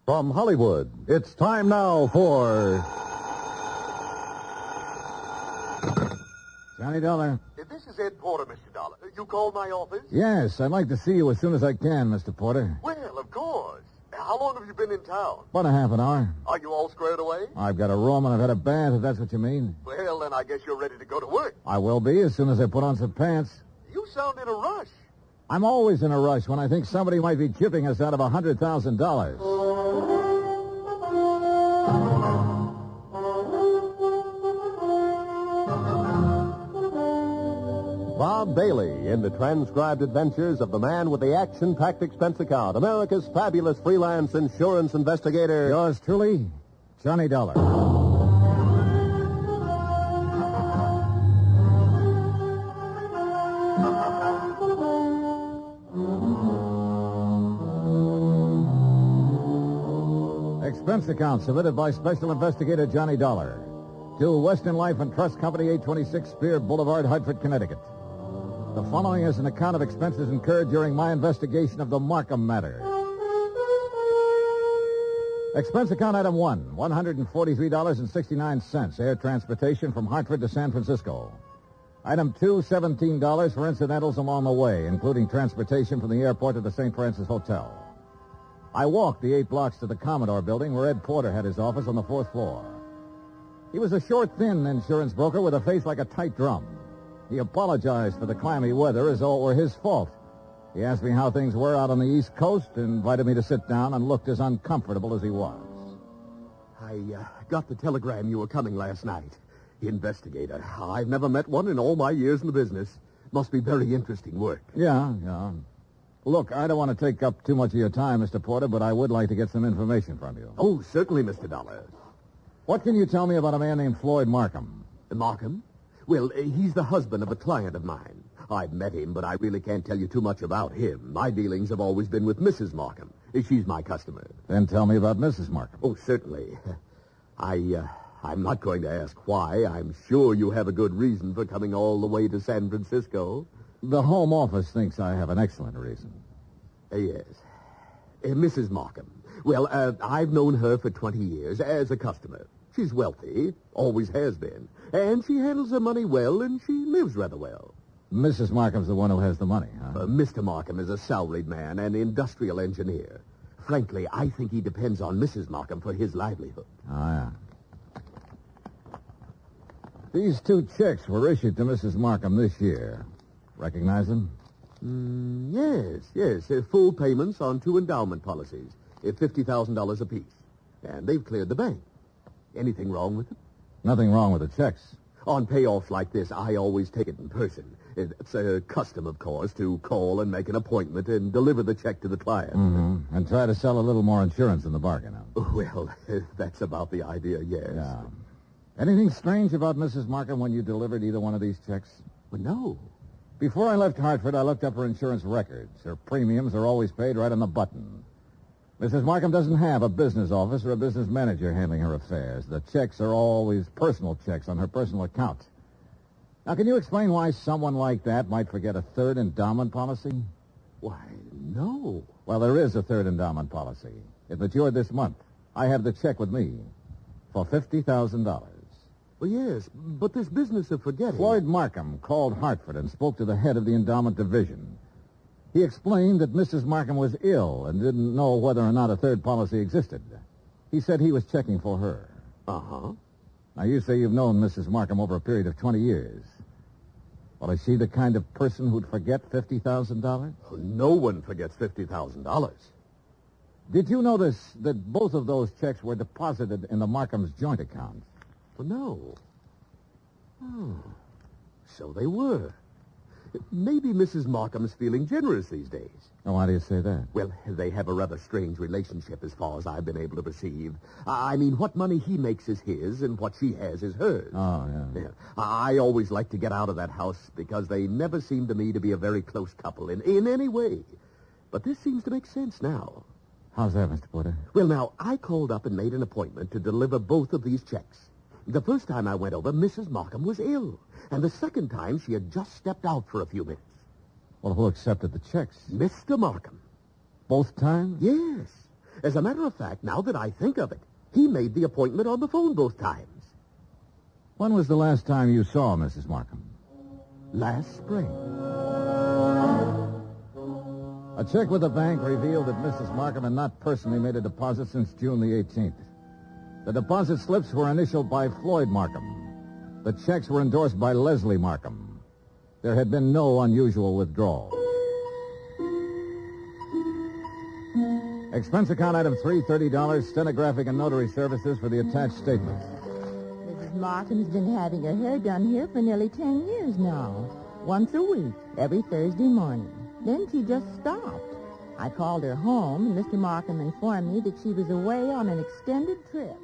From Hollywood, it's time now for... Johnny Dollar. This is Ed Porter, Mr. Dollar. You called my office? Yes, I'd like to see you as soon as I can, Mr. Porter. Well, of course. How long have you been in town? About a half an hour. Are you all squared away? I've got a room and I've had a bath, if that's what you mean. Well, then I guess you're ready to go to work. I will be as soon as I put on some pants. You sound in a rush. I'm always in a rush when I think somebody might be chipping us out of $100,000. Bob Bailey in the transcribed adventures of the man with the action-packed expense account, America's fabulous freelance insurance investigator. Yours truly, Johnny Dollar. Expense account submitted by Special Investigator Johnny Dollar to Western Life and Trust Company, 826 Spear Boulevard, Hartford, Connecticut. The following is an account of expenses incurred during my investigation of the Markham matter. Expense account item 1, $143.69, air transportation from Hartford to San Francisco. Item 2, $17 for incidentals along the way, including transportation from the airport to the St. Francis Hotel. I walked the 8 blocks to the Commodore building where Ed Porter had his office on the 4th floor. He was a short, thin insurance broker with a face like a tight drum. He apologized for the clammy weather as though it were his fault. He asked me how things were out on the East Coast, invited me to sit down, and looked as uncomfortable as he was. I got the telegram you were coming last night. Investigator. I've never met one in all my years in the business. Must be very interesting work. Yeah. Look, I don't want to take up too much of your time, Mr. Porter, but I would like to get some information from you. Oh, certainly, Mr. Dollar. What can you tell me about a man named Floyd Markham? Markham? Well, he's the husband of a client of mine. I've met him, but I really can't tell you too much about him. My dealings have always been with Mrs. Markham. She's my customer. Then tell me about Mrs. Markham. Oh, certainly. I'm not going to ask why. I'm sure you have a good reason for coming all the way to San Francisco. The Home Office thinks I have an excellent reason. Yes. Mrs. Markham. Well, I've known her for 20 years as a customer. She's wealthy, always has been, and she handles her money well, and she lives rather well. Mrs. Markham's the one who has the money, huh? Mr. Markham is a salaried man, an industrial engineer. Frankly, I think he depends on Mrs. Markham for his livelihood. Oh, yeah. These 2 checks were issued to Mrs. Markham this year. Recognize them? Yes. Full payments on 2 endowment policies, $50,000 apiece. And they've cleared the bank. Anything wrong with it? Nothing wrong with the checks. On payoffs like this, I always take it in person. It's a custom, of course, to call and make an appointment and deliver the check to the client. Mm-hmm. And try to sell a little more insurance in the bargain. Well, that's about the idea, yes. Yeah. Anything strange about Mrs. Markham when you delivered either one of these checks? Well, no. Before I left Hartford, I looked up her insurance records. Her premiums are always paid right on the button. Mrs. Markham doesn't have a business office or a business manager handling her affairs. The checks are always personal checks on her personal account. Now, can you explain why someone like that might forget a 3rd endowment policy? Why, no. Well, there is a 3rd endowment policy. It matured this month. I have the check with me for $50,000. Well, yes, but this business of forgetting... Floyd Markham called Hartford and spoke to the head of the endowment division. He explained that Mrs. Markham was ill and didn't know whether or not a 3rd policy existed. He said he was checking for her. Uh-huh. Now, you say you've known Mrs. Markham over a period of 20 years. Well, is she the kind of person who'd forget $50,000? No one forgets $50,000. Did you notice that both of those checks were deposited in the Markham's joint account? Well, no. Oh, so they were. Maybe Mrs. Markham's feeling generous these days. Oh, why do you say that? Well, they have a rather strange relationship as far as I've been able to perceive. I mean, what money he makes is his, and what she has is hers. Oh, yeah. I always like to get out of that house because they never seem to me to be a very close couple in any way. But this seems to make sense now. How's that, Mr. Porter? Well, now, I called up and made an appointment to deliver both of these checks. The first time I went over, Mrs. Markham was ill. And the second time, she had just stepped out for a few minutes. Well, who accepted the checks? Mr. Markham. Both times? Yes. As a matter of fact, now that I think of it, he made the appointment on the phone both times. When was the last time you saw Mrs. Markham? Last spring. A check with the bank revealed that Mrs. Markham had not personally made a deposit since June the 18th. The deposit slips were initialed by Floyd Markham. The checks were endorsed by Leslie Markham. There had been no unusual withdrawal. Expense account item 3, $30, stenographic and notary services for the attached statement. Mrs. Markham's been having her hair done here for nearly 10 years now. Once a week, every Thursday morning. Then she just stopped. I called her home, and Mr. Markham informed me that she was away on an extended trip.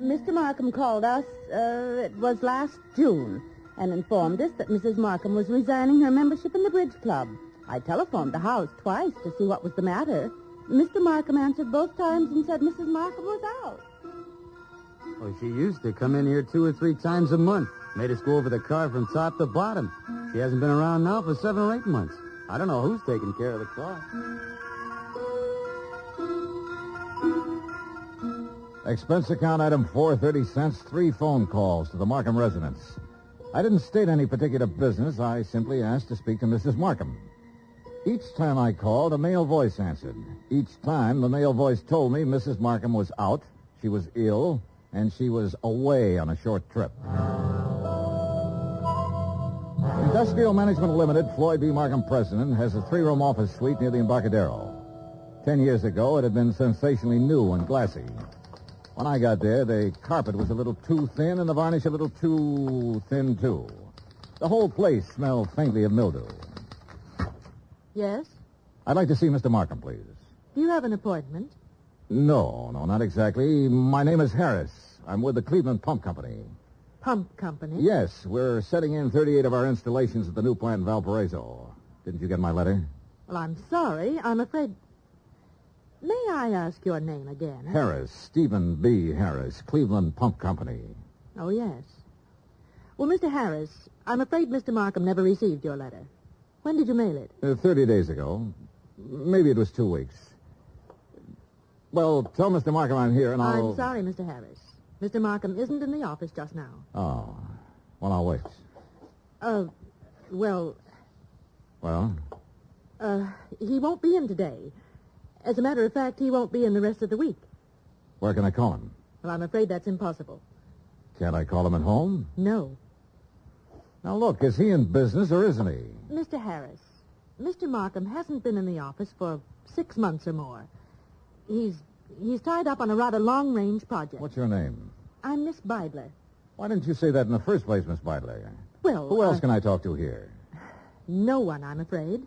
Mr. Markham called us, it was last June, and informed us that Mrs. Markham was resigning her membership in the bridge club. I telephoned the house twice to see what was the matter. Mr. Markham answered both times and said Mrs. Markham was out. Oh, she used to come in here 2 or 3 times a month. Made us go over the car from top to bottom. She hasn't been around now for 7 or 8 months. I don't know who's taking care of the car. Expense account item 4, 30 cents, 3 phone calls to the Markham residence. I didn't state any particular business. I simply asked to speak to Mrs. Markham. Each time I called, a male voice answered. Each time, the male voice told me Mrs. Markham was out, she was ill, and she was away on a short trip. Industrial Management Limited, Floyd B. Markham president, has a 3-room office suite near the Embarcadero. 10 years ago, it had been sensationally new and glassy. When I got there, the carpet was a little too thin and the varnish a little too thin, too. The whole place smelled faintly of mildew. Yes? I'd like to see Mr. Markham, please. Do you have an appointment? No, not exactly. My name is Harris. I'm with the Cleveland Pump Company. Pump company? Yes, we're setting in 38 of our installations at the new plant in Valparaiso. Didn't you get my letter? Well, I'm sorry. I'm afraid... May I ask your name again? Harris, Stephen B. Harris, Cleveland Pump Company. Oh, yes. Well, Mr. Harris, I'm afraid Mr. Markham never received your letter. When did you mail it? 30 days ago. Maybe it was 2 weeks. Well, tell Mr. Markham I'm here and I'll... I'm sorry, Mr. Harris. Mr. Markham isn't in the office just now. Oh. Well, I'll wait. Well... Well? He won't be in today. As a matter of fact, he won't be in the rest of the week. Where can I call him? Well, I'm afraid that's impossible. Can't I call him at home? No. Now, look, is he in business or isn't he? Mr. Harris, Mr. Markham hasn't been in the office for 6 months or more. He's tied up on a rather long-range project. What's your name? I'm Miss Beidler. Why didn't you say that in the first place, Miss Beidler? Well, Who else can I talk to here? No one, I'm afraid.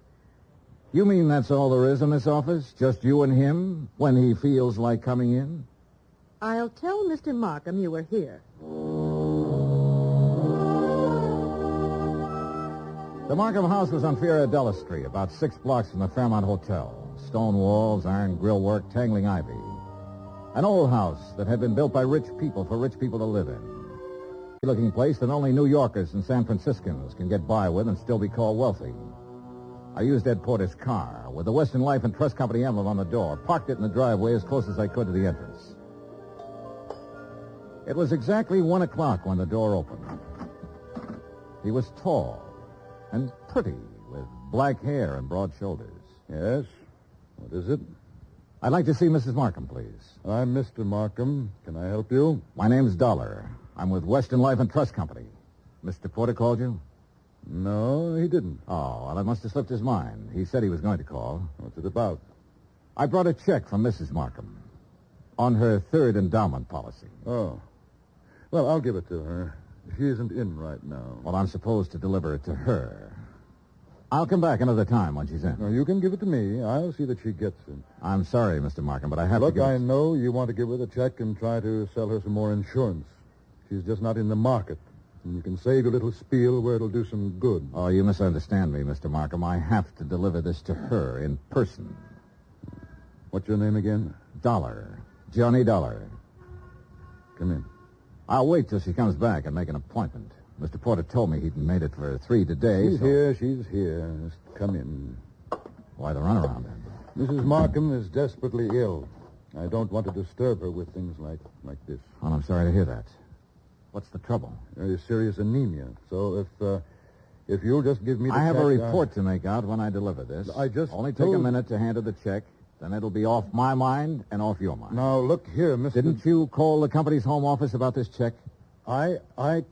You mean that's all there is in this office? Just you and him when he feels like coming in? I'll tell Mr. Markham you were here. The Markham house was on Fioradella Street, about 6 blocks from the Fairmont Hotel. Stone walls, iron grillwork, tangling ivy. An old house that had been built by rich people for rich people to live in. A looking place that only New Yorkers and San Franciscans can get by with and still be called wealthy. I used Ed Porter's car with the Western Life and Trust Company emblem on the door, parked it in the driveway as close as I could to the entrance. It was exactly 1 o'clock when the door opened. He was tall and pretty, with black hair and broad shoulders. Yes? What is it? I'd like to see Mrs. Markham, please. I'm Mr. Markham. Can I help you? My name's Dollar. I'm with Western Life and Trust Company. Mr. Porter called you? No, he didn't. Oh, well, it must have slipped his mind. He said he was going to call. What's it about? I brought a check from Mrs. Markham on her 3rd endowment policy. Oh. Well, I'll give it to her. She isn't in right now. Well, I'm supposed to deliver it to her. I'll come back another time when she's in. No, you can give it to me. I'll see that she gets it. I'm sorry, Mr. Markham, but I have Look, to give I know you want to give her the check and try to sell her some more insurance. She's just not in the market. And you can save your little spiel where it'll do some good. Oh, you misunderstand me, Mr. Markham. I have to deliver this to her in person. What's your name again? Dollar. Johnny Dollar. Come in. I'll wait till she comes back and make an appointment. Mr. Porter told me he'd made it for 3 today. She's here. Just come in. Why the runaround, then? Mrs. Markham is desperately ill. I don't want to disturb her with things like this. Well, I'm sorry to hear that. What's the trouble? Very serious anemia. So if you'll just give me the I have check, a report to make out when I deliver this. I just Only take a minute to hand her the check. Then it'll be off my mind and off your mind. Now, look here, Mr. Didn't you call the company's home office about this check? I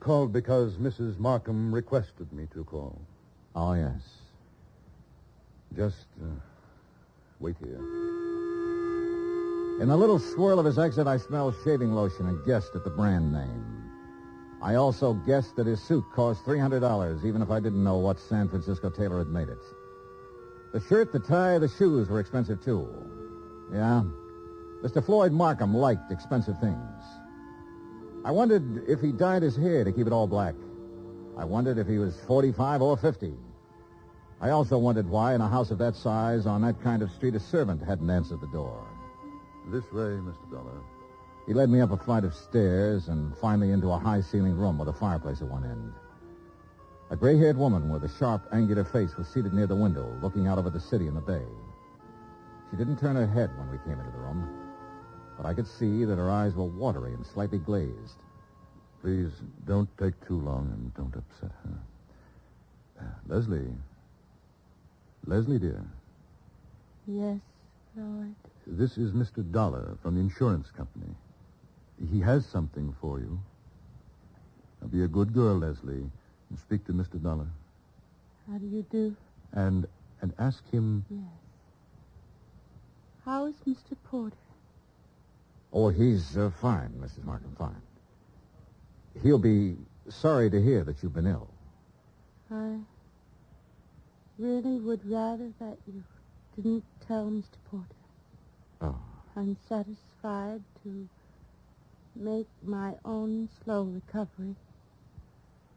called because Mrs. Markham requested me to call. Oh, yes. Just wait here. In the little swirl of his exit, I smelled shaving lotion and guessed at the brand name. I also guessed that his suit cost $300, even if I didn't know what San Francisco tailor had made it. The shirt, the tie, the shoes were expensive, too. Yeah, Mr. Floyd Markham liked expensive things. I wondered if he dyed his hair to keep it all black. I wondered if he was 45 or 50. I also wondered why, in a house of that size, on that kind of street, a servant hadn't answered the door. This way, Mr. Dollar. He led me up a flight of stairs and finally into a high-ceilinged room with a fireplace at one end. A gray-haired woman with a sharp, angular face was seated near the window, looking out over the city and the bay. She didn't turn her head when we came into the room, but I could see that her eyes were watery and slightly glazed. Please don't take too long and don't upset her. Leslie. Leslie, dear. Yes, Floyd. This is Mr. Dollar from the insurance company. He has something for you. Now, be a good girl, Leslie, and speak to Mr. Dollar. How do you do? And ask him... Yes. How is Mr. Porter? Oh, he's fine, Mrs. Markham, fine. He'll be sorry to hear that you've been ill. I really would rather that you didn't tell Mr. Porter. Oh. I'm satisfied to make my own slow recovery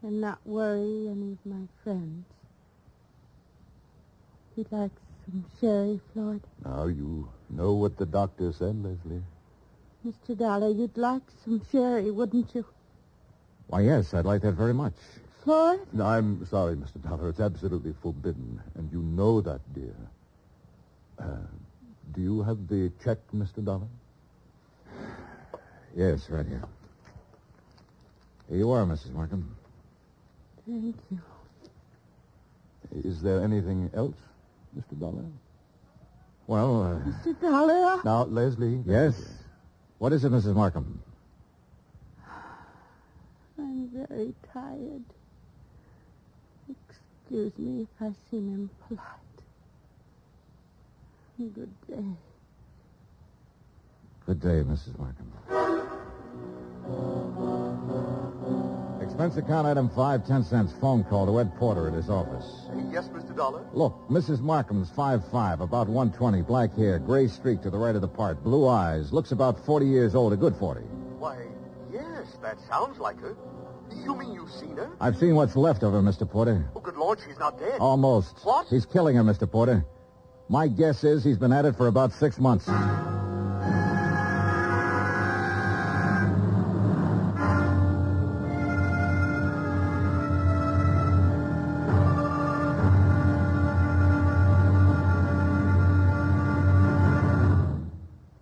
and not worry any of my friends. He'd like some sherry, Floyd. Now, you know what the doctor said, Leslie. Mr. Dollar, you'd like some sherry, wouldn't you? Why, yes, I'd like that very much. Floyd? No, I'm sorry, Mr. Dollar. It's absolutely forbidden, and you know that, dear. Do you have the check, Mr. Dollar? Yes, right here. Here you are, Mrs. Markham. Thank you. Is there anything else, Mr. Dollar? Well, Mr. Dollar? Now, Leslie. yes? What is it, Mrs. Markham? I'm very tired. Excuse me if I seem impolite. Good day. Good day, Mrs. Markham. Expense account item 5, 10 cents. Phone call to Ed Porter at his office. Yes, Mr. Dollar? Look, Mrs. Markham's 5'5", about 120, black hair, gray streak to the right of the part, blue eyes, looks about 40 years old, a good 40. Why, yes, that sounds like her. You mean you've seen her? I've seen what's left of her, Mr. Porter. Oh, good Lord, she's not dead. Almost. What? He's killing her, Mr. Porter. My guess is he's been at it for about 6 months.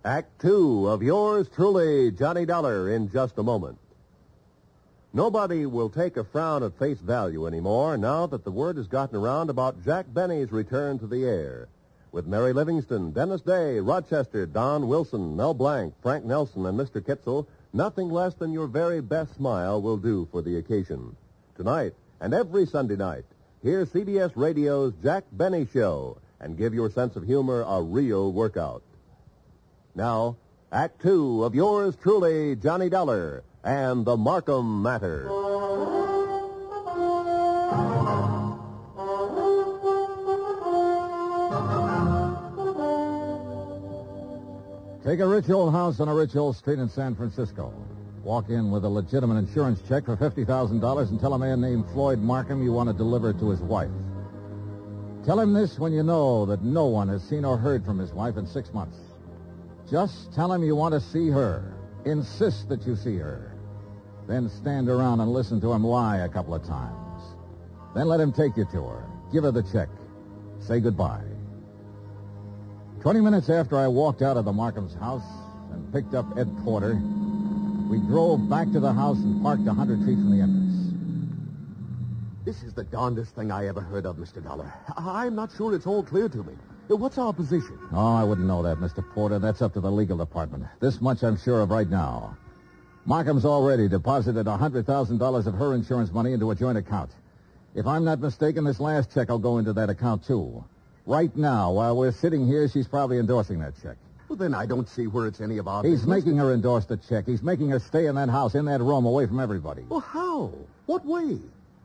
Act 2 of yours truly, Johnny Dollar, in just a moment. Nobody will take a frown at face value anymore now that the word has gotten around about Jack Benny's return to the air. With Mary Livingston, Dennis Day, Rochester, Don Wilson, Mel Blanc, Frank Nelson, and Mr. Kitzel, nothing less than your very best smile will do for the occasion. Tonight, and every Sunday night, hear CBS Radio's Jack Benny Show and give your sense of humor a real workout. Now, Act 2 of yours truly, Johnny Dollar, and the Markham Matter. Take a rich old house on a rich old street in San Francisco. Walk in with a legitimate insurance check for $50,000 and tell a man named Floyd Markham you want to deliver it to his wife. Tell him this when you know that no one has seen or heard from his wife in 6 months. Just tell him you want to see her. Insist that you see her. Then stand around and listen to him lie a couple of times. Then let him take you to her. Give her the check. Say goodbye. 20 minutes after I walked out of the Markham's house and picked up Ed Porter, we drove back to the house and parked 100 feet from the entrance. This is the darndest thing I ever heard of, Mr. Dollar. I'm not sure it's all clear to me. What's our position? Oh, I wouldn't know that, Mr. Porter. That's up to the legal department. This much I'm sure of right now. Markham's already deposited $100,000 of her insurance money into a joint account. If I'm not mistaken, this last check will go into that account, too. Right now, while we're sitting here, she's probably endorsing that check. Well, then I don't see where it's any of our He's business. making her endorse the check. He's making her stay in that house, in that room, away from everybody. Well, how? What way?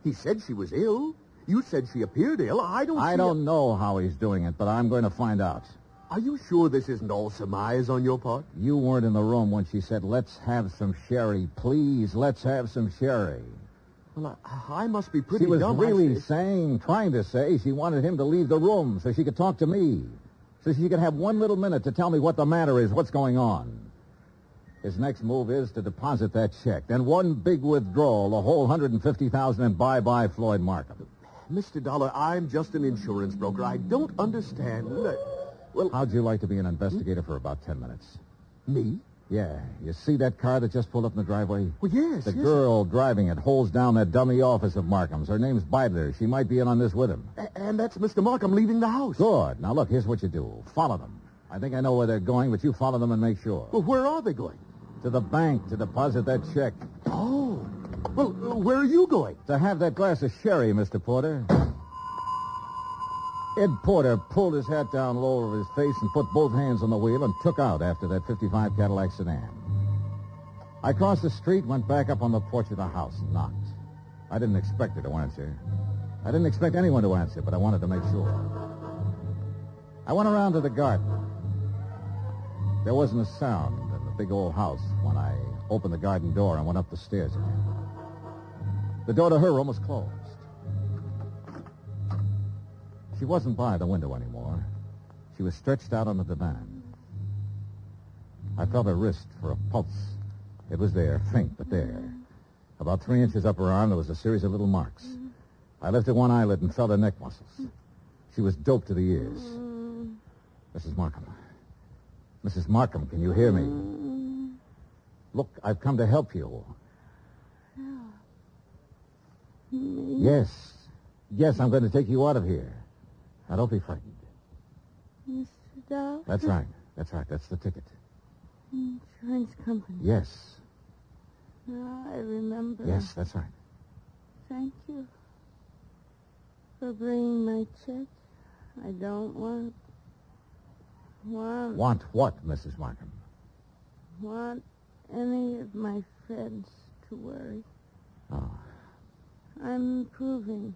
He said she was ill. You said she appeared ill. I don't know how he's doing it, but I'm going to find out. Are you sure this isn't all surmise on your part? You weren't in the room when she said, "Let's have some sherry. Please, let's have some sherry." Well, I must be pretty She was dumb. really trying to say she wanted him to leave the room so she could talk to me. So she could have 1 little minute to tell me what the matter is, what's going on. His next move is to deposit that check. Then one big withdrawal, the whole $150,000, and bye-bye Floyd Markham. Mr. Dollar, I'm just an insurance broker. I don't understand. Well, how'd you like to be an investigator for about 10 minutes? Me? Yeah. You see that car that just pulled up in the driveway? Well, yes. The girl driving it holds down that dummy office of Markham's. Her name's Beidler. She might be in on this with him. And that's Mr. Markham leaving the house. Good. Now, look, here's what you do. Follow them. I think I know where they're going, but you follow them and make sure. Well, where are they going? To the bank to deposit that check. Oh. Well, where are you going? To have that glass of sherry, Mr. Porter. Ed Porter pulled his hat down low over his face and put both hands on the wheel and took out after that 55 Cadillac sedan. I crossed the street, went back up on the porch of the house and knocked. I didn't expect her to answer. I didn't expect anyone to answer, but I wanted to make sure. I went around to the garden. There wasn't a sound in the big old house when I opened the garden door and went up the stairs again. The door to her room was closed. She wasn't by the window anymore. She was stretched out on the divan. I felt her wrist for a pulse. It was there, faint, but there. About 3 inches up her arm, there was a series of little marks. I lifted one eyelid and felt her neck muscles. She was doped to the ears. Mrs. Markham. Mrs. Markham, can you hear me? Look, I've come to help you. Yes. Yes, I'm going to take you out of here. Now, don't be frightened. Mr. Dow? That's right. That's right. That's the ticket. Insurance company. Yes. Now I remember. Yes, that's right. Thank you for bringing my check. I don't want Want what, Mrs. Markham? Want any of my friends to worry. Oh. I'm improving,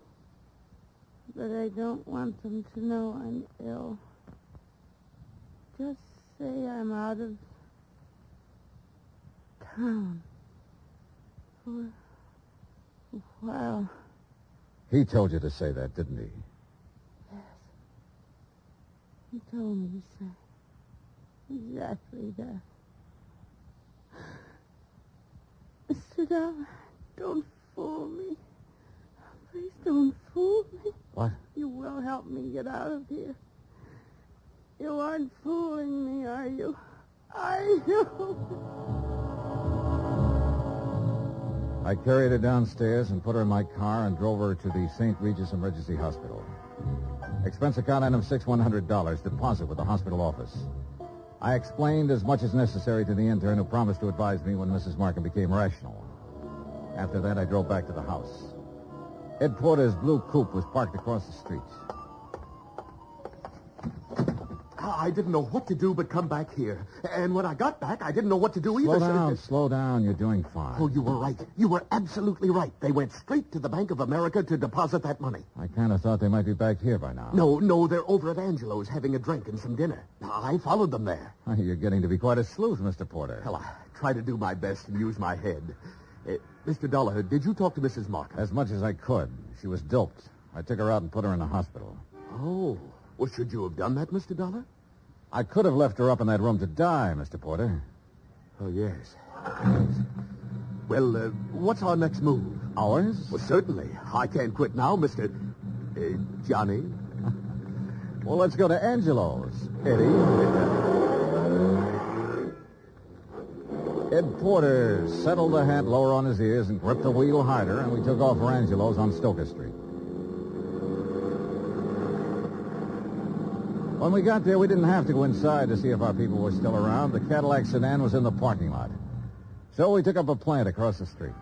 but I don't want them to know I'm ill. Just say I'm out of town for a while. He told you to say that, didn't he? Yes. He told me to say exactly that. Mr. Dow, don't fool me. Please don't fool me. What? You will help me get out of here. You aren't fooling me, are you? Are you? I carried her downstairs and put her in my car and drove her to the St. Regis Emergency Hospital. Expense account item $100, deposit with the hospital office. I explained as much as necessary to the intern who promised to advise me when Mrs. Markham became rational. After that, I drove back to the house. Ed Porter's blue coupe was parked across the street. I didn't know what to do but come back here. And when I got back, I didn't know what to do either. Slow down. You're doing fine. Oh, you were right. You were absolutely right. They went straight to the Bank of America to deposit that money. I kind of thought they might be back here by now. No, they're over at Angelo's having a drink and some dinner. I followed them there. You're getting to be quite a sleuth, Mr. Porter. Well, I try to do my best and use my head. Mr. Dollar, did you talk to Mrs. Markham? As much as I could. She was doped. I took her out and put her in the hospital. Oh. Well, should you have done that, Mr. Dollar? I could have left her up in that room to die, Mr. Porter. Oh, yes. Well, what's our next move? Ours? Well, certainly. I can't quit now, Mr. Johnny. Well, let's go to Angelo's, Eddie. Ed Porter settled the hat lower on his ears and gripped the wheel harder, and we took off for Angelo's on Stoker Street. When we got there, we didn't have to go inside to see if our people were still around. The Cadillac sedan was in the parking lot. So we took up a plant across the street.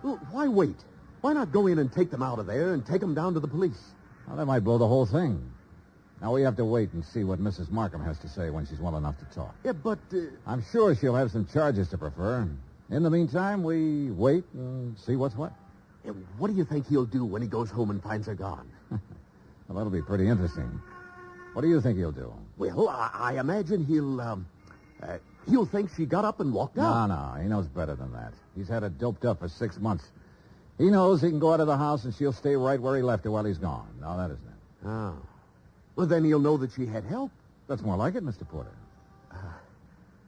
Well, why wait? Why not go in and take them out of there and take them down to the police? Well, that might blow the whole thing. Now, we have to wait and see what Mrs. Markham has to say when she's well enough to talk. Yeah, but... I'm sure she'll have some charges to prefer. In the meantime, we wait and see what's what. Yeah, what do you think he'll do when he goes home and finds her gone? Well, that'll be pretty interesting. What do you think he'll do? Well, I imagine he'll think she got up and walked out. No, he knows better than that. He's had her doped up for 6 months. He knows he can go out of the house and she'll stay right where he left her while he's gone. No, that isn't it. Oh. Well, then he'll know that she had help. That's more like it, Mr. Porter.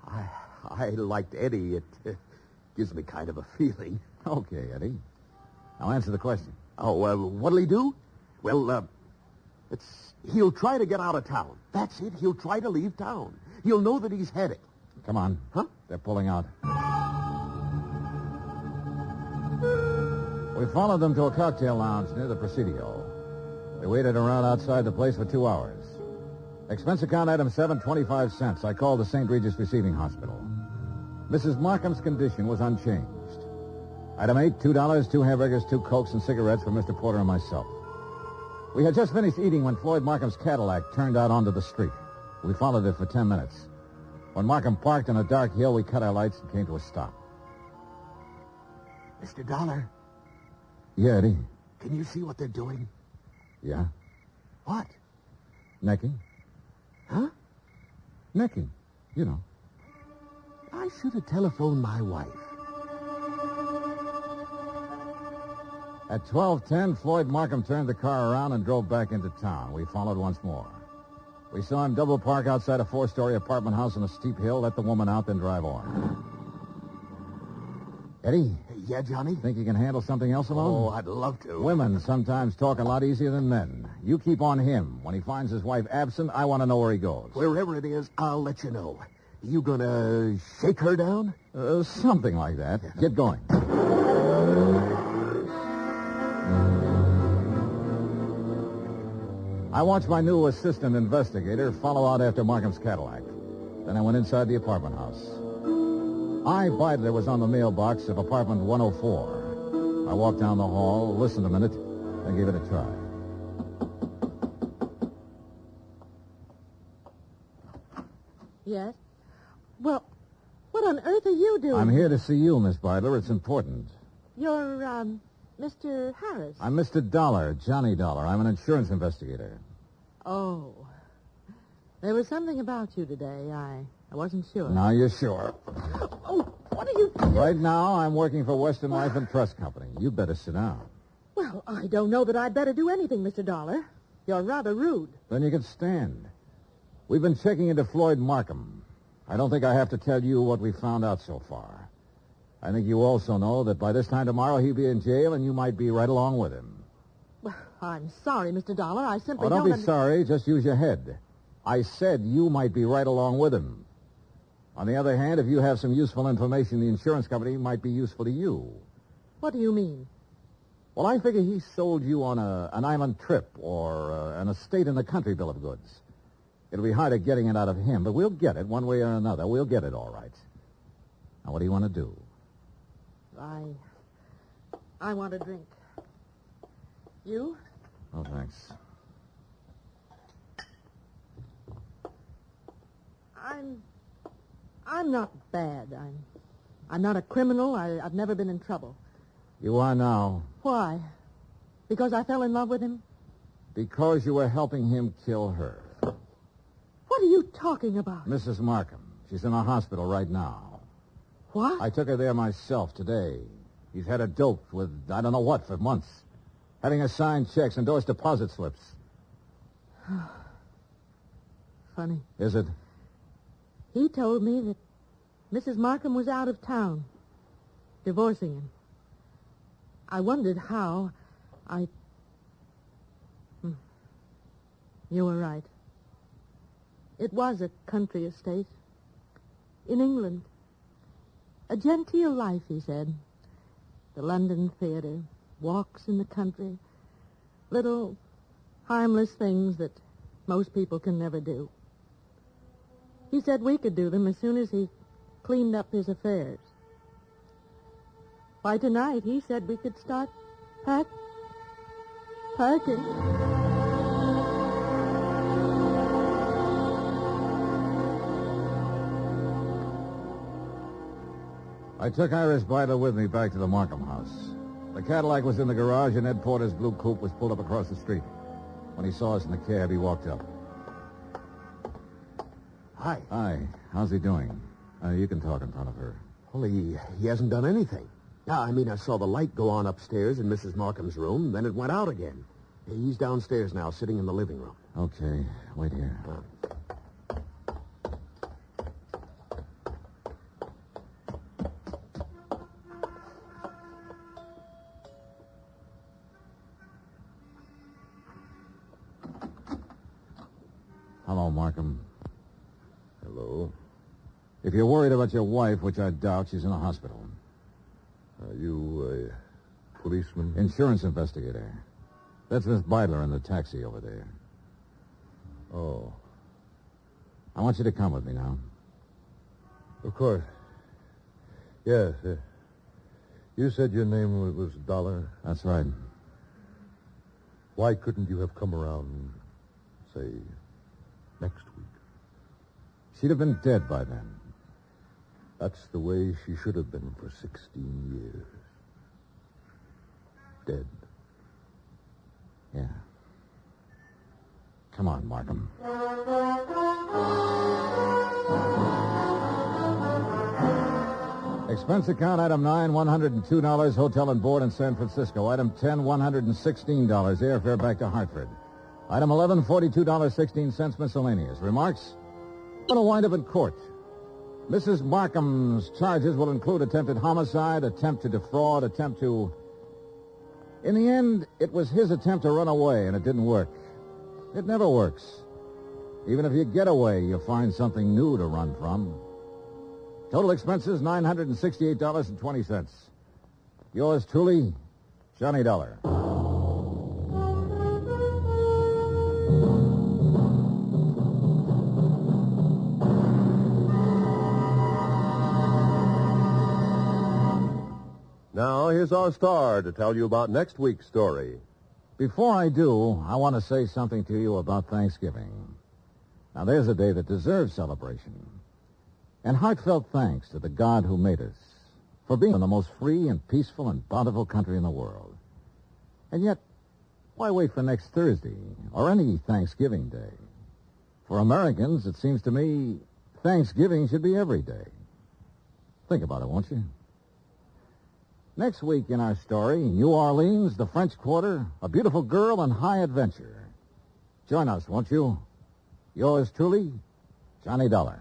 I liked Eddie. It gives me kind of a feeling. Okay, Eddie. Now answer the question. Oh, what'll he do? Well, he'll try to get out of town. That's it. He'll try to leave town. He'll know that he's had it. Come on. Huh? They're pulling out. We followed them to a cocktail lounge near the Presidio. They waited around outside the place for 2 hours. Expense account item 7, 25 cents. I called the St. Regis Receiving Hospital. Mrs. Markham's condition was unchanged. Item 8, $2, 2 hamburgers, 2 Cokes, and cigarettes for Mr. Porter and myself. We had just finished eating when Floyd Markham's Cadillac turned out onto the street. We followed it for 10 minutes. When Markham parked on a dark hill, we cut our lights and came to a stop. Mr. Dollar, Yeah, Eddie. can you see what they're doing? Yeah? What? Necking? Huh? Necking. You know. I should have telephoned my wife. At 12:10, Floyd Markham turned the car around and drove back into town. We followed once more. We saw him double park outside a 4-story apartment house on a steep hill, let the woman out, then drive on. Eddie, Yeah, Johnny? think you can handle something else alone? Oh, I'd love to. Women sometimes talk a lot easier than men. You keep on him. When he finds his wife absent, I want to know where he goes. Wherever it is, I'll let you know. You gonna shake her down? Something like that. Get going. I watched my new assistant investigator follow out after Markham's Cadillac. Then I went inside the apartment house. I. Beidler was on the mailbox of apartment 104. I walked down the hall, listened a minute, then gave it a try. Yes? Well, what on earth are you doing? I'm here to see you, Miss Beidler. It's important. You're, Mr. Harris. I'm Mr. Dollar, Johnny Dollar. I'm an insurance investigator. Oh. There was something about you today. I wasn't sure. Now you're sure. Oh, what are you doing? Right now, I'm working for Western Life and Trust Company. You'd better sit down. Well, I don't know that I'd better do anything, Mr. Dollar. You're rather rude. Then you can stand. We've been checking into Floyd Markham. I don't think I have to tell you what we found out so far. I think you also know that by this time tomorrow he'll be in jail and you might be right along with him. Well, I'm sorry, Mr. Dollar. I simply Don't be under- sorry. Just use your head. I said you might be right along with him. On the other hand, if you have some useful information, the insurance company might be useful to you. What do you mean? Well, I figure he sold you on an island trip or an estate in the country bill of goods. It'll be harder getting it out of him, but we'll get it one way or another. We'll get it all right. Now, what do you want to do? I want a drink. You? Oh, thanks. I'm not bad. I'm not a criminal. I've never been in trouble. You are now. Why? Because I fell in love with him? Because you were helping him kill her. What are you talking about? Mrs. Markham. She's in a hospital right now. What? I took her there myself today. He's had her doped with I don't know what for months. Having her sign checks, endorse deposit slips. Funny. Is it? He told me that Mrs. Markham was out of town, divorcing him. I wondered how. You were right. It was a country estate. In England. A genteel life, he said. The London theater, walks in the country, little harmless things that most people can never do. He said we could do them as soon as he cleaned up his affairs. By tonight, he said we could start packing. I took Iris Beidler with me back to the Markham house. The Cadillac was in the garage, and Ed Porter's blue coupe was pulled up across the street. When he saw us in the cab, he walked up. Hi. Hi. How's he doing? You can talk in front of her. Well, he hasn't done anything. I saw the light go on upstairs in Mrs. Markham's room, then it went out again. He's downstairs now, sitting in the living room. Okay. Wait here. Hello, Markham. Hello. If you're worried about your wife, which I doubt, she's in a hospital. Are you a policeman? Insurance investigator. That's Miss Beidler in the taxi over there. Oh. I want you to come with me now. Of course. Yes. You said your name was Dollar. That's right. Why couldn't you have come around, say, next week? She'd have been dead by then. That's the way she should have been for 16 years. Dead. Yeah. Come on, Markham. Expense account, item 9, $102, hotel and board in San Francisco. Item 10, $116, airfare back to Hartford. Item 11, $42.16 miscellaneous. Remarks? Going to wind up in court. Mrs. Markham's charges will include attempted homicide, attempt to defraud, attempt to... In the end, it was his attempt to run away, and it didn't work. It never works. Even if you get away, you find something new to run from. Total expenses, $968.20. Yours truly, Johnny Dollar. Now, here's our star to tell you about next week's story. Before I do, I want to say something to you about Thanksgiving. Now, there's a day that deserves celebration. And heartfelt thanks to the God who made us for being the most free and peaceful and bountiful country in the world. And yet, why wait for next Thursday or any Thanksgiving Day? For Americans, it seems to me, Thanksgiving should be every day. Think about it, won't you? Next week in our story, New Orleans, the French Quarter, a beautiful girl, and high adventure. Join us, won't you? Yours truly, Johnny Dollar.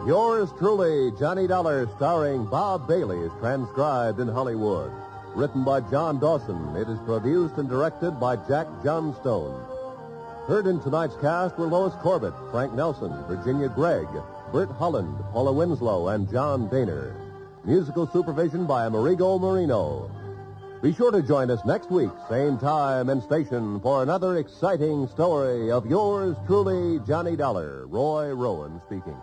Yours truly, Johnny Dollar, starring Bob Bailey, is transcribed in Hollywood. Written by John Dawson, it is produced and directed by Jack Johnstone. Heard in tonight's cast were Lois Corbett, Frank Nelson, Virginia Gregg, Bert Holland, Paula Winslow, and John Daner. Musical supervision by Amerigo Marino. Be sure to join us next week, same time and station, for another exciting story of yours truly, Johnny Dollar. Roy Rowan speaking.